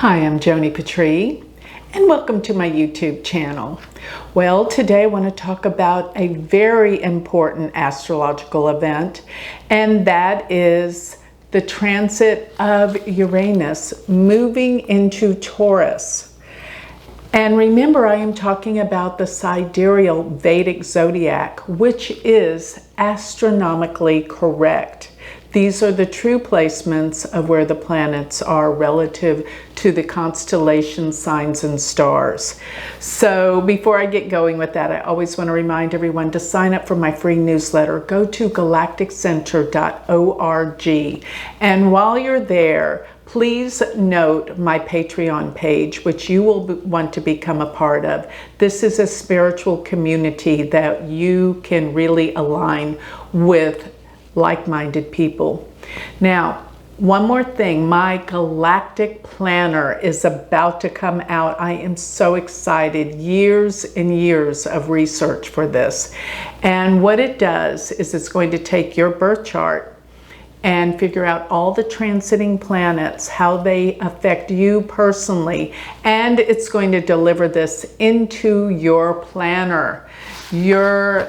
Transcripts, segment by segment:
Hi, I'm Joni Patry, and welcome to my YouTube channel. Well, today I want to talk about a very important astrological event, and that is the transit of Uranus moving into Taurus. And remember, I am talking about the sidereal Vedic zodiac, which is astronomically correct. These are the true placements of where the planets are relative to the constellation signs and stars. So before I get going with that, I always want to remind everyone to sign up for my free newsletter. Go to galacticcenter.org. And while you're there, please note my Patreon page, which you will want to become a part of. This is a spiritual community that you can really align with like-minded people. Now, one more thing, my galactic planner is about to come out. I am so excited. Years and years of research for this. And what it does is it's going to take your birth chart and figure out all the transiting planets, how they affect you personally, and it's going to deliver this into your planner, your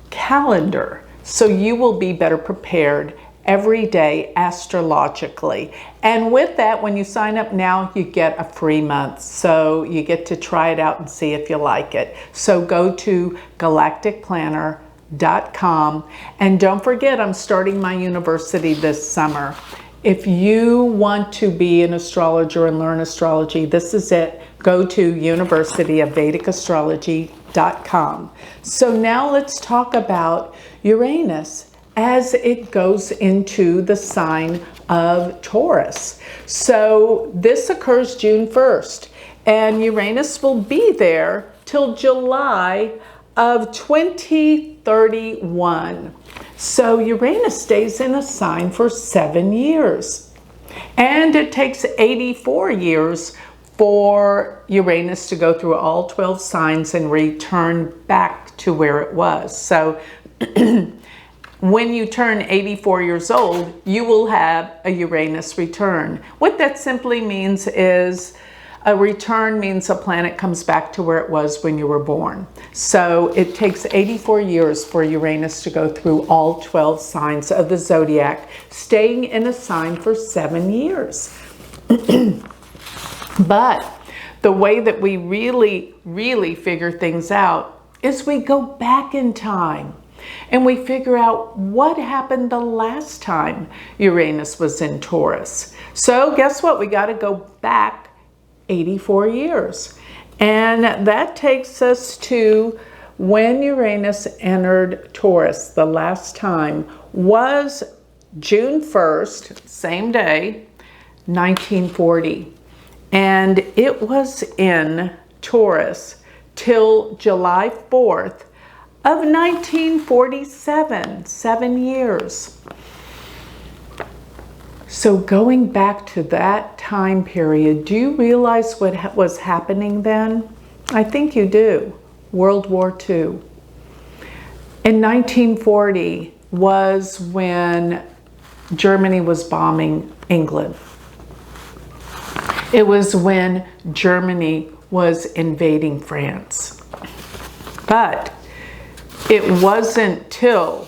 calendar, so you will be better prepared every day astrologically. And with that, when you sign up now, you get a free month. So you get to try it out and see if you like it. So go to galacticplanner.com. And don't forget, I'm starting my university this summer. If you want to be an astrologer and learn astrology, this is it. Go to University of Vedic Astrology.com. So now let's talk about Uranus as it goes into the sign of Taurus. So this occurs June 1st, and Uranus will be there till July of 2031. So Uranus stays in a sign for 7 years. And it takes 84 years for Uranus to go through all 12 signs and return back to where it was. So when you turn 84 years old, you will have a Uranus return. What that simply means is a return means a planet comes back to where it was when you were born. So it takes 84 years for Uranus to go through all 12 signs of the zodiac, staying in a sign for 7 years. But the way that we really figure things out is we go back in time and we figure out what happened the last time Uranus was in Taurus. So guess what? We got to go back 84 years. And that takes us to when Uranus entered Taurus the last time was June 1st, same day, 1940. And it was in Taurus till July 4th of 1947, 7 years. So going back to that time period, do you realize what was happening then? I think you do. World War II. In 1940 was when Germany was bombing England. It was when Germany was invading France. But it wasn't till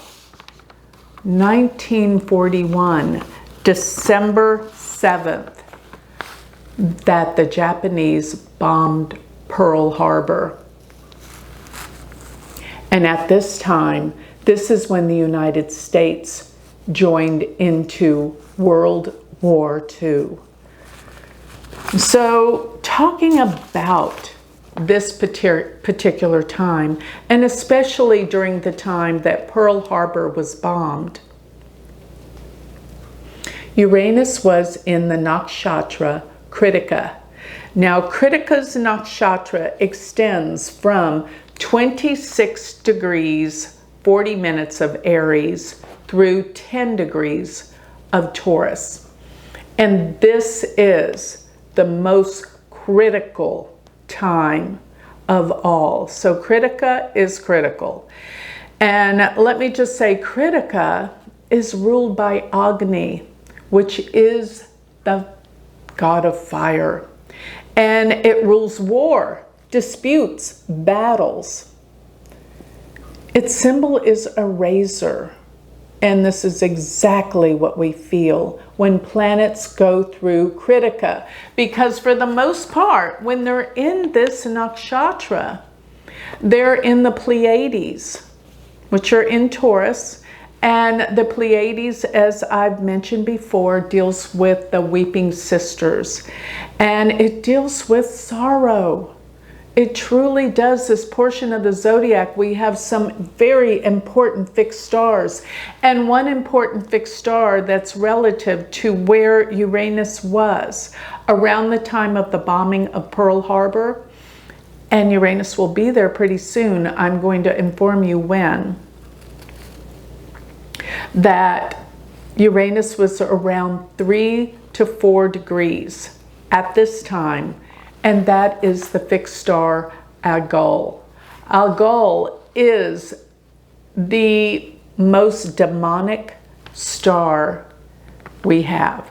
1941, December 7th, that the Japanese bombed Pearl Harbor. And at this time, this is when the United States joined into World War II. So talking about this particular time, and especially during the time that Pearl Harbor was bombed, Uranus was in the nakshatra Krittika. Now Krittika's nakshatra extends from 26 degrees 40 minutes of Aries through 10 degrees of Taurus. And this is the most critical time of all. So Krittika is critical. And let me just say, Krittika is ruled by Agni, which is the god of fire. And it rules war, disputes, battles. Its symbol is a razor. And this is exactly what we feel when planets go through Krittika. Because for the most part, when they're in this nakshatra, they're in the Pleiades, which are in Taurus. And the Pleiades, as I've mentioned before, deals with the weeping sisters. And it deals with sorrow. It truly does. This portion of the zodiac, we have some very important fixed stars. And one important fixed star that's relative to where Uranus was around the time of the bombing of Pearl Harbor. And Uranus will be there pretty soon. I'm going to inform you when. That Uranus was around 3 to 4 degrees at this time. And that is the fixed star Algol. Algol is the most demonic star we have.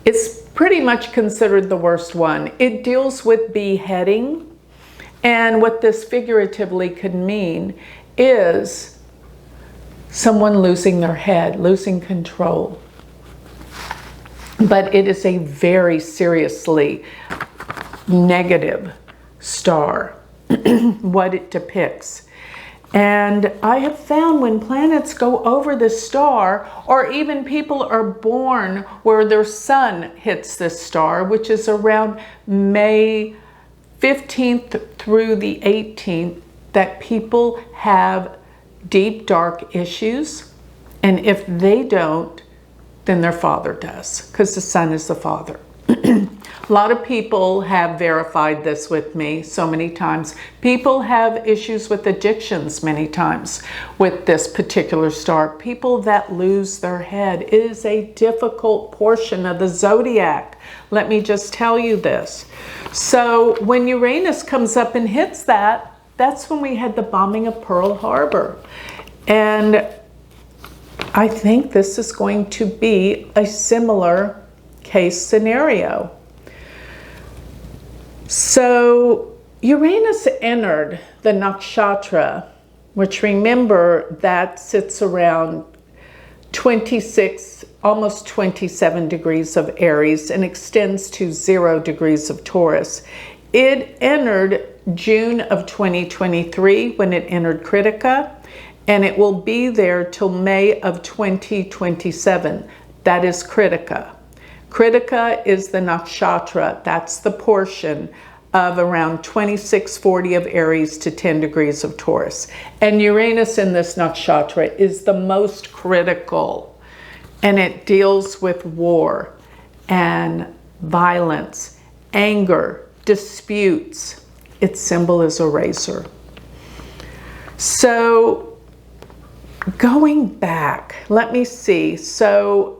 It's pretty much considered the worst one. It deals with beheading. And what this figuratively could mean is someone losing their head, losing control. But it is a very seriously negative star, what it depicts. And I have found when planets go over this star, or even people are born where their sun hits this star, which is around May 15th through the 18th, that people have deep, dark issues. And if they don't, then their father does, because the sun is the father. A lot of people have verified this with me so many times. People have issues with addictions many times with this particular star. People that lose their head. It is a difficult portion of the zodiac. Let me just tell you this. So when Uranus comes up and hits that, that's when we had the bombing of Pearl Harbor. And I think this is going to be a similar case scenario. So Uranus entered the nakshatra, which remember that sits around 26, almost 27 degrees of Aries and extends to 0 degrees of Taurus. It entered June of 2023 when it entered Krittika, and it will be there till May of 2027. That is Krittika. Krittika is the nakshatra. That's the portion of around 2640 of Aries to 10 degrees of Taurus. And Uranus in this nakshatra is the most critical. And it deals with war and violence, anger, disputes. Its symbol is a razor. So going back, let me see. So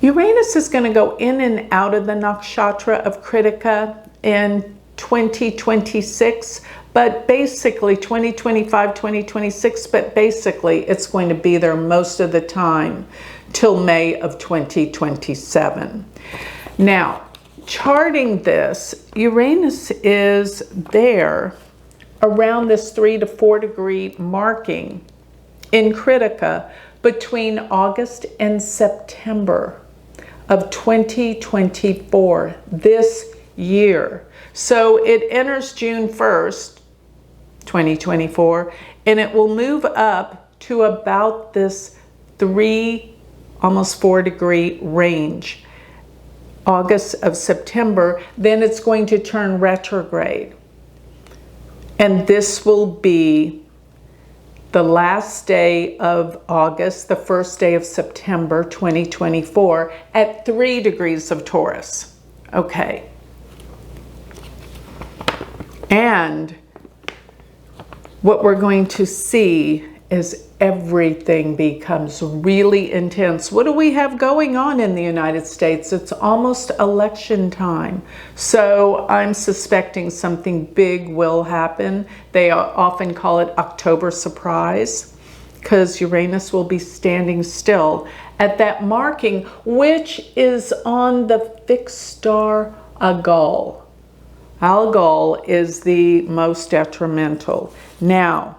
Uranus is going to go in and out of the nakshatra of Krittika in 2026, but basically 2025, 2026, but basically it's going to be there most of the time till May of 2027. Now, charting this, Uranus is there around this 3 to 4 degree marking in Krittika between August and September of 2024, this year. So it enters June 1st, 2024, and it will move up to about this 3, almost 4 degree range. August of September, then it's going to turn retrograde. And this will be the last day of August, the first day of September 2024 at 3 degrees of Taurus. Okay. And what we're going to see is everything becomes really intense. What do we have going on in the United States? It's almost election time. So I'm suspecting something big will happen. They often call it October surprise. because Uranus will be standing still at that marking, which is on the fixed star Algol. Algol is the most detrimental. Now,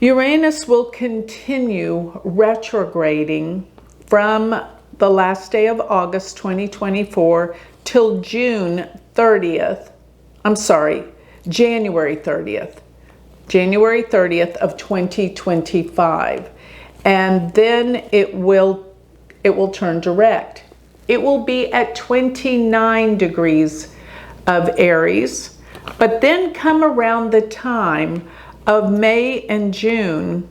Uranus will continue retrograding from the last day of August 2024 till January 30th of 2025. And then it will turn direct. It will be at 29 degrees of Aries, but then come around the time of May and June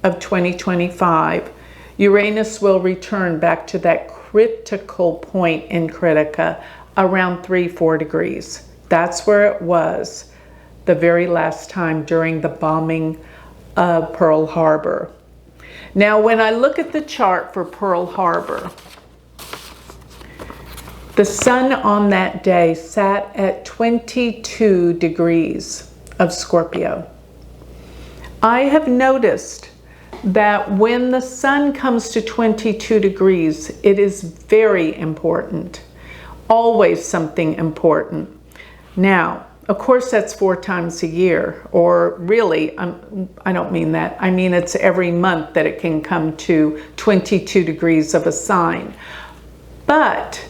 of 2025, Uranus will return back to that critical point in Krittika around 3-4 degrees. That's where it was the very last time during the bombing of Pearl Harbor. Now, when I look at the chart for Pearl Harbor, the sun on that day sat at 22 degrees of Scorpio. I have noticed that when the sun comes to 22 degrees, it is very important. Always something important. Now, of course, that's 4 times a year, or really, I don't mean that. I mean, it's every month that it can come to 22 degrees of a sign. But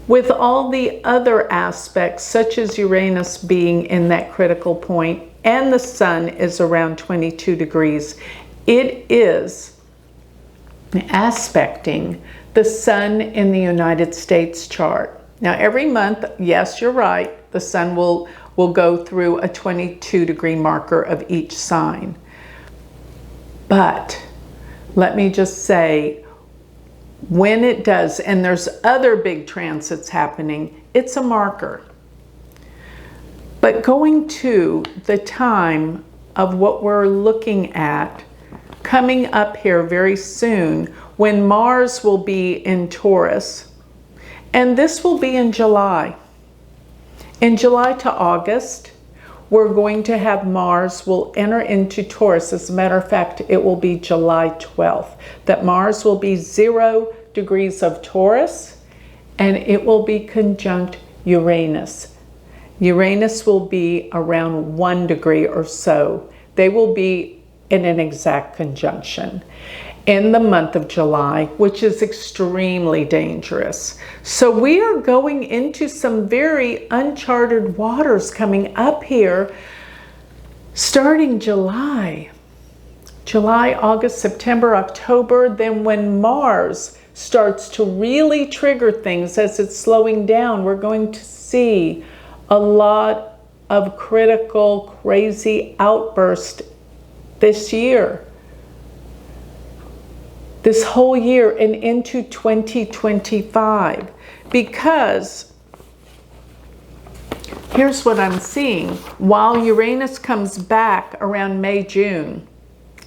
with all the other aspects, such as Uranus being in that critical point, and the sun is around 22 degrees, it is aspecting the sun in the United States chart. Now, every month, yes, you're right, the sun will go through a 22 degree marker of each sign. But let me just say, when it does, and there's other big transits happening, it's a marker. But going to the time of what we're looking at coming up here very soon, when Mars will be in Taurus, and this will be in July. In July to August, we're going to have Mars will enter into Taurus. As a matter of fact, it will be July 12th, that Mars will be 0 degrees of Taurus, and it will be conjunct Uranus. Uranus will be around 1 degree or so. They will be in an exact conjunction in the month of July, which is extremely dangerous. So we are going into some very uncharted waters coming up here starting July, August, September, October. Then when Mars starts to really trigger things as it's slowing down, we're going to see a lot of critical, crazy outbursts this year. This whole year and into 2025. Because here's what I'm seeing. While Uranus comes back around May, June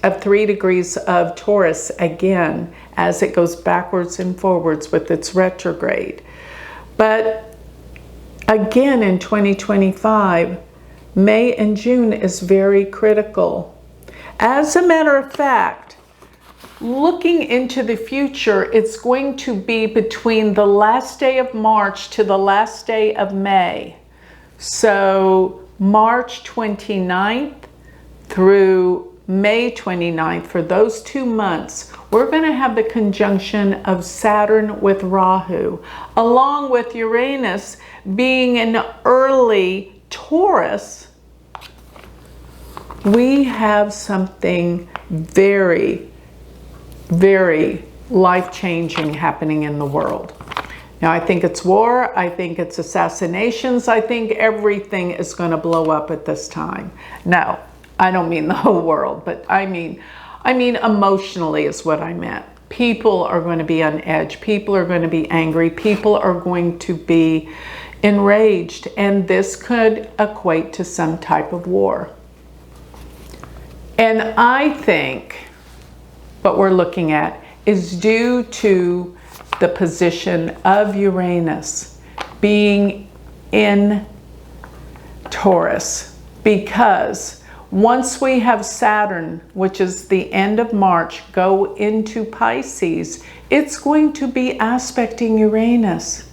of 3 degrees of Taurus again, as it goes backwards and forwards with its retrograde. But again in 2025, May and June is very critical. As a matter of fact, looking into the future, it's going to be between the last day of March to the last day of May. So March 29th through May 29th, for those 2 months, we're going to have the conjunction of Saturn with Rahu, along with Uranus being in early Taurus. We have something very, very life-changing happening in the world. Now, I think it's war, I think it's assassinations, I think everything is going to blow up at this time. No, I don't mean the whole world, but I mean emotionally is what I meant. People are going to be on edge, people are going to be angry, people are going to be enraged, and this could equate to some type of war. And I think what we're looking at is due to the position of Uranus being in Taurus, because Once we have Saturn, which is the end of March, go into Pisces, it's going to be aspecting Uranus.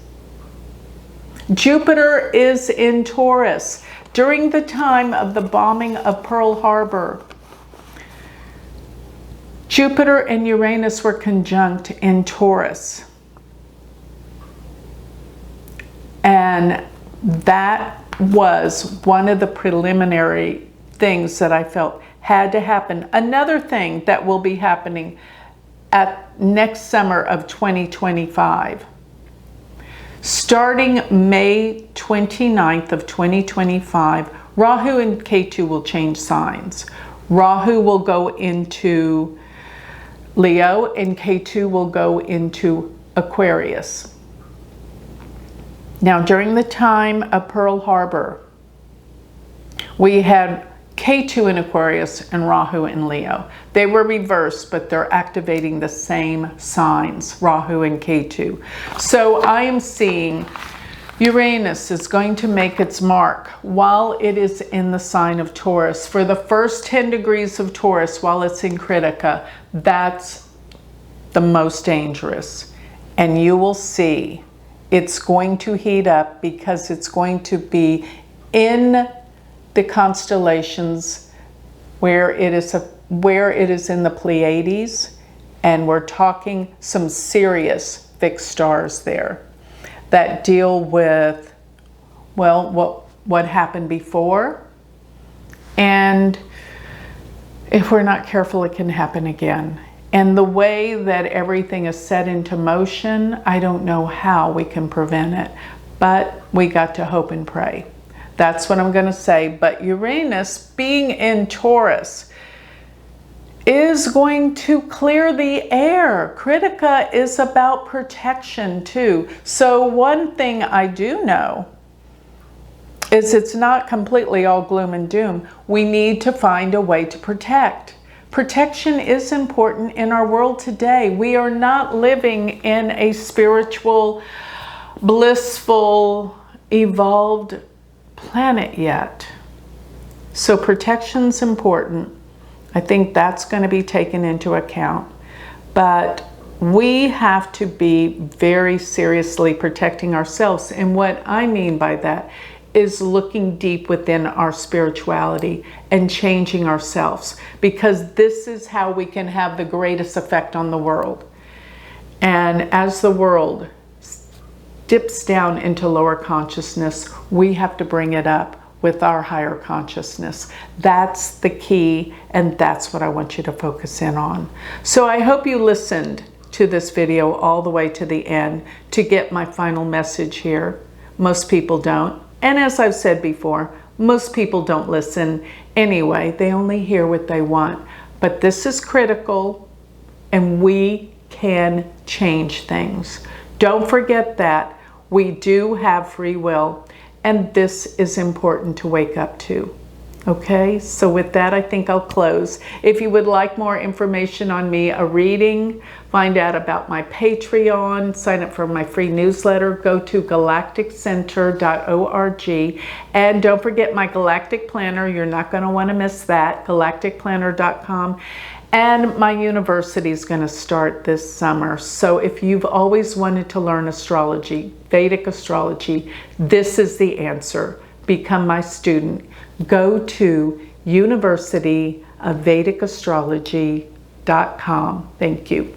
Jupiter is in Taurus. During the time of the bombing of Pearl Harbor, Jupiter and Uranus were conjunct in Taurus. And that was one of the preliminary things that I felt had to happen. Another thing that will be happening at next summer of 2025. Starting May 29th of 2025, Rahu and Ketu will change signs. Rahu will go into Leo and Ketu will go into Aquarius. Now, during the time of Pearl Harbor, we had Ketu in Aquarius and Rahu in Leo. They were reversed, but they're activating the same signs, Rahu and Ketu. So I am seeing Uranus is going to make its mark while it is in the sign of Taurus. For the first 10 degrees of Taurus, while it's in Krittika, that's the most dangerous. And you will see it's going to heat up because it's going to be in the constellations where it is in the Pleiades, and we're talking some serious fixed stars there that deal with, well, what happened before, and if we're not careful, it can happen again. And the way that everything is set into motion, I don't know how we can prevent it, but we got to hope and pray. That's what I'm going to say. But Uranus, being in Taurus, is going to clear the air. Krittika is about protection too. So one thing I do know is it's not completely all gloom and doom. We need to find a way to protect. Protection is important in our world today. We are not living in a spiritual, blissful, evolved planet yet. So protection's important. I think that's going to be taken into account. But we have to be very seriously protecting ourselves. And what I mean by that is looking deep within our spirituality and changing ourselves, because this is how we can have the greatest effect on the world. And as the world dips down into lower consciousness, we have to bring it up with our higher consciousness. That's the key, and that's what I want you to focus in on. So I hope you listened to this video all the way to the end to get my final message here. Most people don't. And as I've said before, most people don't listen anyway. They only hear what they want. But this is critical, and we can change things. Don't forget that. We do have free will, and this is important to wake up to. Okay, so with that, I think I'll close. If you would like more information on me, a reading, find out about my Patreon, sign up for my free newsletter, go to galacticcenter.org. And don't forget my Galactic Planner. You're not going to want to miss that, galacticplanner.com. And my university is going to start this summer. So if you've always wanted to learn astrology, Vedic astrology, this is the answer. Become my student. Go to universityofvedicastrology.com. Thank you.